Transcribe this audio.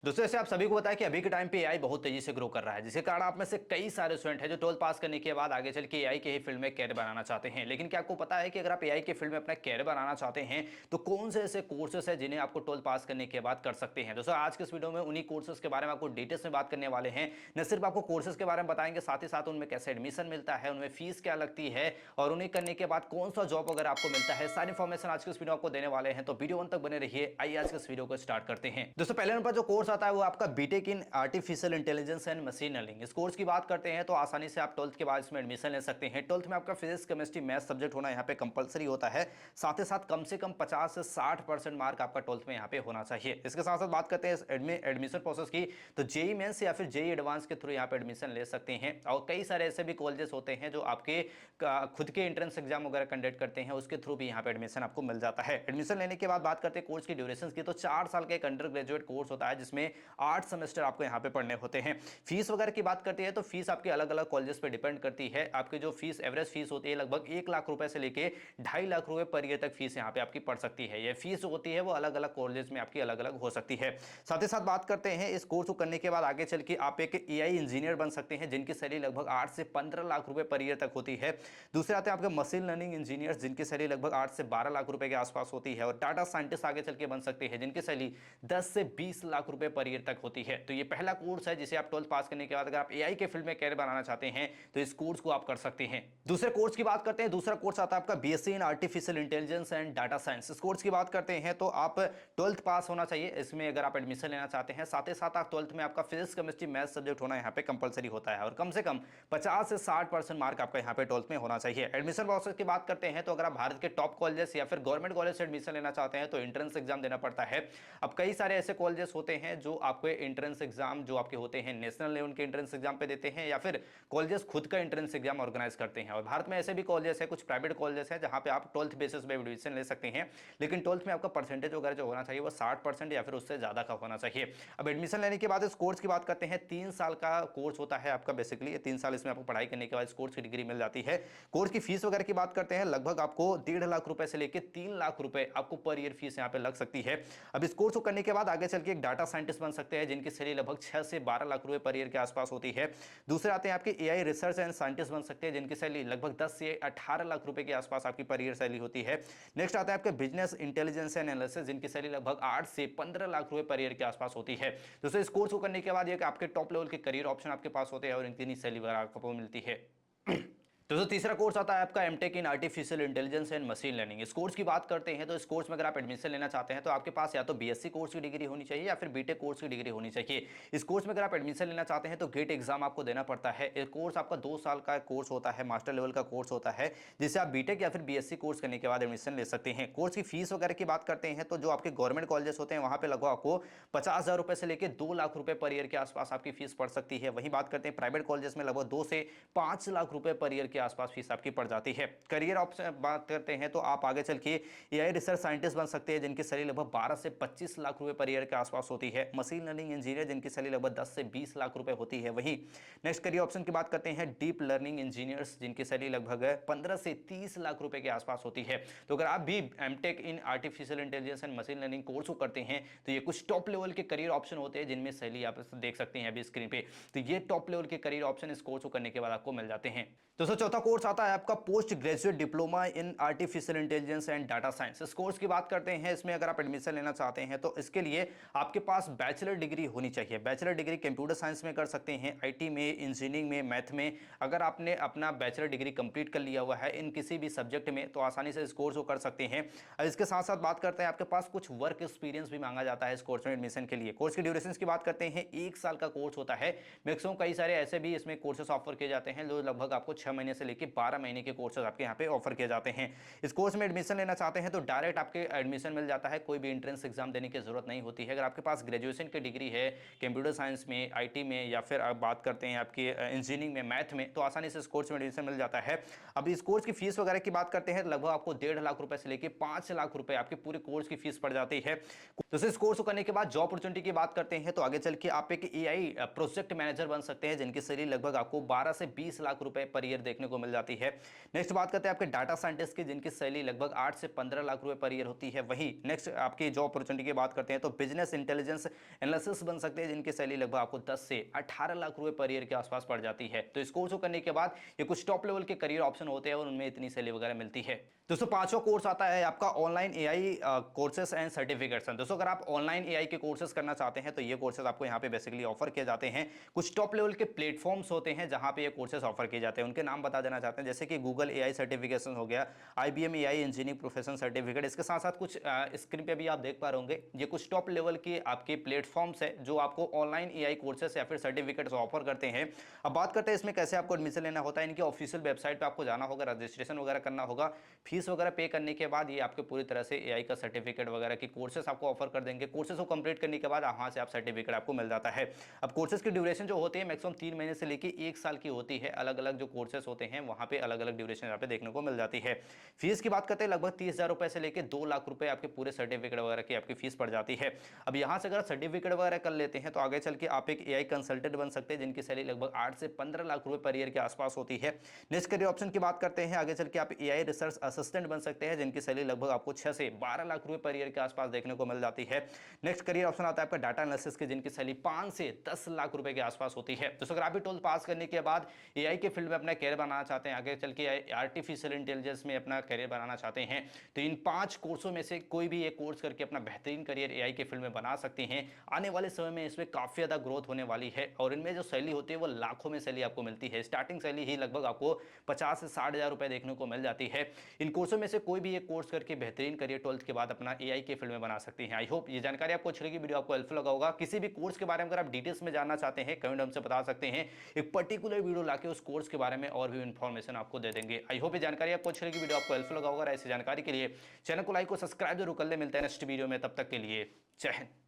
दोस्तों ऐसे आप सभी को पता है कि अभी के टाइम पे एआई बहुत तेजी से ग्रो कर रहा है, जिसके कारण आप में से कई सारे स्टूडेंट हैं जो 12th पास करने के बाद आगे चल के एआई के ही फील्ड में कैरियर बनाना चाहते हैं। लेकिन क्या आपको पता है कि अगर आप एआई के फील्ड में अपना कैरियर बनाना चाहते हैं तो कौन से ऐसे कोर्सेस हैं जिन्हें आपको 12th पास करने के बाद कर सकते हैं। दोस्तों आज के इस वीडियो में उन्हीं कोर्सेज के बारे में आपको डिटेल्स में बात करने वाले हैं। न सिर्फ आपको कोर्सेज के बारे में बताएंगे, साथ ही साथ उनमें कैसे एडमिशन मिलता है, उनमें फीस क्या लगती है और उन्हें करने के बाद कौन सा जॉब अगर आपको मिलता है, सारी इन्फॉर्मेशन आज के इस वीडियो आपको देने वाले हैं। तो वीडियो अंत तक बने रहिए। आइए आज के इस वीडियो को स्टार्ट करते हैं। दोस्तों पहले नंबर पर जो कोर्स आता है वो आपका BTech in artificial intelligence and machine learning. इस कोर्स की बात करते हैं तो आसानी से आप 12th के बाद इसमें एडमिशन ले सकते हैं। 12th में आपका फिजिक्स केमिस्ट्री मैथ सब्जेक्ट होना यहाँ पे कंपलसरी होता है। साथ ही साथ कम से कम 50 से 60% मार्क आपका 12th में यहाँ पे होना चाहिए। इसके साथ साथ बात करते हैं एडमिशन प्रोसेस की, तो जेई मेंस या फिर जेई एडवांस के थ्रू यहाँ पे एडमिशन ले सकते हैं। और कई सारे ऐसे भी कॉलेजेस होते हैं जो आपके खुद के एंट्रेंस एग्जाम वगैरह कंडक्ट करते हैं, उसके थ्रू भी यहाँ पे एडमिशन आपको मिल जाता है। एडमिशन लेने के बाद बात करते हैं कोर्स की ड्यूरेशन की, तो 4 साल का एक अंडर ग्रेजुएट कोर्स होता है जिसमें 8 सेमेस्टर आपको यहाँ पे पढ़ने होते हैं। फीस वगैरह की बात करते हैं तो फीस आपके अलग अलग कॉलेजेस पे डिपेंड करती है। आपकी जो फीस एवरेज फीस होती है लगभग 1 लाख रुपए से लेके 2.5 लाख रुपए पर ईयर तक फीस यहाँ पे आपकी पड़ सकती है। ये फीस होती है वो अलग अलग कॉलेजेस में आपकी अलग अलग हो सकती है। साथ ही साथ बात करते हैं इस कोर्स को करने के बाद आगे चल के आप एक एआई इंजीनियर बन सकते हैं जिनकी सैलरी लगभग 8 से 15 लाख रुपए पर ईयर तक होती है। दूसरे आते हैं आपके मशीन लर्निंग इंजीनियर्स जिनकी सैलरी लगभग 8 से 12 लाख रुपए के आसपास होती है। और डाटा साइंटिस्ट आगे चल के बन सकते हैं जिनकी सैलरी 10 से 20 लाख रुपए पर ईयर तक होती है। तो ये पहला कोर्स है जिसे आप 12th पास करने के बाद अगर आप एआई के फील्ड में कैरियर बनाना चाहते हैं तो इस कोर्स को आप कर सकते हैं। दूसरे कोर्स की बात करते हैं। दूसरा कोर्स आता है आपका BSc in artificial intelligence and data science. इस कोर्स की बात करते हैं तो आप 12th पास होना चाहिए इसमें अगर आप एडमिशन लेना चाहते हैं। साथ ही साथ आप 12th में आपका फिजिक्स केमिस्ट्री मैथ सब्जेक्ट होना यहाँ पे कंपलसरी होता है और कम से कम 50 से 60% मार्क आपका यहाँ पे 12th में होना चाहिए। एडमिशन प्रोसेस की बात करते हैं तो अगर आप भारत के टॉप कॉलेजेस या फिर गवर्नमेंट कॉलेज से एडमिशन लेना चाहते हैं तो एंट्रेंस एग्जाम देना पड़ता है। अब कई सारे ऐसे कॉलेजेस होते हैं जो आपको एंट्रेंस एग्जाम जो आपके होते हैं नेशनल लेवल के एंट्रेंस एग्जाम पे देते हैं या फिर कॉलेजेस खुद का एंट्रेंस एग्जाम ऑर्गेनाइज करते हैं। और भारत में ऐसे भी कॉलेजेस हैं, कुछ प्राइवेट कॉलेजेस हैं जहां पे आप 12th बेसिस पे एडमिशन ले सकते हैं। लेकिन 12th में आपका परसेंटेज वगैरह जो होना चाहिए वो 60% या फिर उससे ज्यादा का होना चाहिए। अब एडमिशन लेने के बाद इस कोर्स की बात करते हैं। 3 साल का कोर्स होता है आपका, बेसिकली 3 साल इसमें आपको पढ़ाई करने के बाद इस कोर्स की डिग्री मिल जाती है। कोर्स की फीस वगैरह की बात करते हैं लगभग आपको 1.5 लाख रुपए से लेकर 3 लाख रुपए आपको पर ईयर फीस यहाँ पे लग सकती है। अब इस कोर्स को करने के बाद आगे चल के एक डाटा साइंटिस्ट बन सकते हैं जिनकी सैलरी लगभग 6 से 12 लाख रुपए पर ईयर के आसपास होती है। दूसरे आते हैं आपके एआई रिसर्च एंड साइंटिस्ट बन सकते हैं जिनकी सैलरी लगभग 10 से 18 लाख रुपए के आसपास आपकी पर ईयर सैलरी होती है। नेक्स्ट आता है आपके बिजनेस इंटेलिजेंस एंड एनालिसिस जिनकी सैलरी लगभग 8 से 15 लाख रुपए पर ईयर के आसपास होती है। दोस्तों इस कोर्स को करने के बाद ये आपके टॉप लेवल के करियर ऑप्शन आपके पास होते हैं और इनकी सैलरी आपको मिलती है। दोस्तों तीसरा कोर्स आता है आपका MTech in artificial intelligence and machine learning. इस कोर्स की बात करते हैं तो इस कोर्स में अगर आप एडमिशन लेना चाहते हैं तो आपके पास या तो बीएससी कोर्स की डिग्री होनी चाहिए या फिर बीटेक कोर्स की डिग्री होनी चाहिए। इस कोर्स में अगर आप एडमिशन लेना चाहते हैं तो गेट एग्जाम आपको देना पड़ता है। ये कोर्स आपका 2 साल का कोर्स होता है, मास्टर लेवल का कोर्स होता है जिसे आप बीटेक या फिर बीएससी कोर्स करने के बाद एडमिशन ले सकते हैं। कोर्स की फीस वगैरह की बात करते हैं तो जो आपके गवर्नमेंट कॉलेजेस होते हैं वहां पे लगभग आपको 50,000 रुपए से लेकर 2 लाख रुपए पर ईयर के आसपास आपकी फीस पड़ सकती है। वहीं बात करते हैं प्राइवेट कॉलेजेस में लगभग 2 से 5 लाख रुपए पर ईयर के आसपास फीस आपकी पड़ जाती है। करियर ऑप्शन बात करते हैं तो आप आगे चल के एआई रिसर्च साइंटिस्ट बन सकते हैं जिनकी सैलरी लगभग 12 से 25 लाख रुपए पर ईयर के आसपास होती है। मशीन लर्निंग इंजीनियर जिनकी सैलरी लगभग 10 से 20 लाख रुपए होती है। वहीं नेक्स्ट करियर ऑप्शन की बात करते हैं डीप लर्निंग इंजीनियर्स जिनकी सैलरी लगभग 15 से 30 लाख रुपए के आसपास होती है। तो अगर आप भी MTech in artificial intelligence and machine learning course को करते हैं तो ये कुछ टॉप लेवल के करियर ऑप्शन होते हैं जिनमें सैलरी आप देख सकते हैं अभी स्क्रीन पे। तो ये टॉप लेवल के करियर ऑप्शन इस कोर्स को करने के बाद आपको मिल जाते हैं। दोस्तों चौथा कोर्स आता है आपका post graduate diploma in artificial intelligence and data science. इस कोर्स की बात करते हैं। इसमें अगर आप एडमिशन लेना चाहते हैं तो इसके लिए आपके पास बैचलर डिग्री होनी चाहिए। बैचलर डिग्री कंप्यूटर साइंस में कर सकते हैं, आईटी में, इंजीनियरिंग में, मैथ में। अगर आपने अपना बैचलर डिग्री कंप्लीट कर लिया हुआ है इन किसी भी सब्जेक्ट में तो आसानी से इस कोर्स को कर सकते हैं। और इसके साथ साथ बात करते हैं आपके पास कुछ वर्क एक्सपीरियंस भी मांगा जाता है इस कोर्स में एडमिशन के लिए। कोर्स की ड्यूरेशन की बात करते हैं 1 साल का कोर्स होता है। मैक्सिमम कई सारे ऐसे भी इसमें कोर्सेस ऑफर किए जाते हैं जो लगभग आपको 6 महीने से लेकर 12 महीने के कोर्सेज आपके यहाँ पे ऑफर किए जाते हैं। इस कोर्स में एडमिशन लेना चाहते हैं तो डायरेक्ट आपके एडमिशन मिल जाता है, कोई भी एंट्रेंस एग्जाम देने की जरूरत नहीं होती है। अगर आपके पास ग्रेजुएशन की डिग्री है कंप्यूटर साइंस में, आईटी में या फिर आप बात करते हैं आपकी इंजीनियरिंग में, मैथ में, तो आसानी से इस कोर्स में एडमिशन मिल जाता है। अब इस कोर्स की फीस वगैरह की बात करते हैं लगभग आपको 1.5 लाख रुपए से लेकर 5 लाख रुपए आपके पूरे कोर्स की फीस पड़ जाती है। तो इस कोर्स को करने के बाद जॉब अपॉर्चुनिटी की बात करते हैं तो आगे चल के आप एक एआई प्रोजेक्ट मैनेजर बन सकते हैं जिनकी सैलरी लगभग आपको 12 से 20 लाख रुपए पर ईयर देखने को मिल जाती है। नेक्स्ट बात करते हैं आपके डाटा साइंटिस्ट की, जिनकी सैलरी लगभग 8 से 15 लाख रुपए पर ईयर होती है। वहीं नेक्स्ट आपकी जॉब अपॉर्चुनिटी की बात करते हैं तो बिजनेस इंटेलिजेंस एनालिसिस बन सकते हैं, जिनकी सैलरी लगभग आपको 10 से 18 लाख रुपए पर ईयर के आसपास पड़ जाती है। तो इस कोर्स को करने के बाद ये कुछ टॉप लेवल के करियर ऑप्शन होते हैं और उनमें इतनी सैलरी वगैरह मिलती है। दोस्तों पांचवा कोर्स आता है आपका online AI courses and certificates. दोस्तों अगर आप ऑनलाइन एआई के कोर्सेज करना चाहते हैं तो ये कोर्सेज आपको यहाँ पे बेसिकली ऑफर किए जाते हैं। कुछ टॉप लेवल के प्लेटफॉर्म्स होते हैं जहां पे ये कोर्सेज ऑफर किए जाते हैं, उनके नाम बता देना चाहते हैं, जैसे कि गूगल एआई सर्टिफिकेशन हो गया, IBM AI engineering professional certificate. इसके साथ साथ कुछ स्क्रीन पे भी आप देख पा रहे होंगे, ये कुछ टॉप लेवल के आपके प्लेटफॉर्म्स है जो आपको ऑनलाइन एआई कोर्सेज या फिर सर्टिफिकेट्स ऑफर करते हैं। अब बात करते हैं इसमें कैसे आपको एडमिशन लेना होता है। इनकी ऑफिशियल वेबसाइट पर आपको जाना होगा, रजिस्ट्रेशन वगैरह करना होगा, फीस वगैरह पे करने के बाद ये आपके पूरी तरह से एआई का सर्टिफिकेट वगैरह की कोर्सेज आपको ऑफर कर देंगे। कोर्सेज को कंप्लीट करने के बाद वहां से आप सर्टिफिकेट आपको मिल जाता है। अब कोर्सेज की ड्यूरेशन जो होती है मैक्सिमम 3 महीने से लेकर 1 साल की होती है। अलग अलग जो कोर्सेज होते हैं वहां पे अलग अलग ड्यूरेशन यहाँ पे देखने को मिल जाती है। फीस की बात करते हैं लगभग 30,000 रुपए से लेकर 2 लाख रुपए आपके पूरे सर्टिफिकेट वगैरह की आपकी फीस पड़ जाती है। अब यहाँ से अगर सर्टिफिकेट वगैरह कर लेते हैं तो आगे चल के आप एक एआई कंसल्टेंट बन सकते हैं, जिनकी सैलरी लगभग 8 से 15 लाख रुपए पर ईयर के आसपास होती है। नेक्स्ट करियर ऑप्शन की बात करते हैं, आगे चल के आप एआई रिसर्च असिस्टेंट बन सकते हैं, जिनकी सैलरी लगभग आपको 6 से 12 लाख रुपए पर ईयर के आसपास देखने को मिल जाती है। नेक्स्ट करियर ऑप्शन आता है आपका डाटा एनालिसिस की, जिनकी सैलरी 5 से 10 लाख रुपए के आसपास होती है। तो अगर आप भी 12th पास करने के बाद एआई के फील्ड में अपना करियर बनाना चाहते हैं, आगे चल के आर्टिफिशियल इंटेलिजेंस में अपना करियर बनाना चाहते हैं, तो इन 5 कोर्सों में से कोई भी एक कोर्स करके अपना बेहतरीन करियर एआई के फील्ड में बना सकते हैं। आने वाले समय में इसमें काफी ज्यादा ग्रोथ होने वाली है और इनमें जो सैलरी होती है वो लाखों में सैलरी आपको मिलती है। स्टार्टिंग सैलरी ही लगभग आपको 50 से 60 हजार रुपए देखने को मिल जाती है। इन कोर्सों में से कोई भी एक कोर्स करके बेहतरीन करियर 12th के बाद अपना एआई के फील्ड में बना सकते हैं। आई होप ये जानकारी आपको अच्छी लगी, वीडियो आपको हेल्पफुल लगा होगा। किसी भी कोर्स के बारे में अगर आप डिटेल्स में जानना चाहते हैं कमेंट हमसे बता सकते हैं, एक पर्टिकुलर वीडियो लाके उस कोर्स के बारे में और भी इन्फॉर्मेशन आपको दे देंगे। आई होप ये जानकारी आपको अच्छी लगी, वीडियो आपको हेल्पफुल लगा होगा। ऐसी जानकारी के लिए चैनल को लाइक और सब्सक्राइब जरूर कर ले। मिलते हैं नेक्स्ट वीडियो में, तब तक के लिए जय हिंद।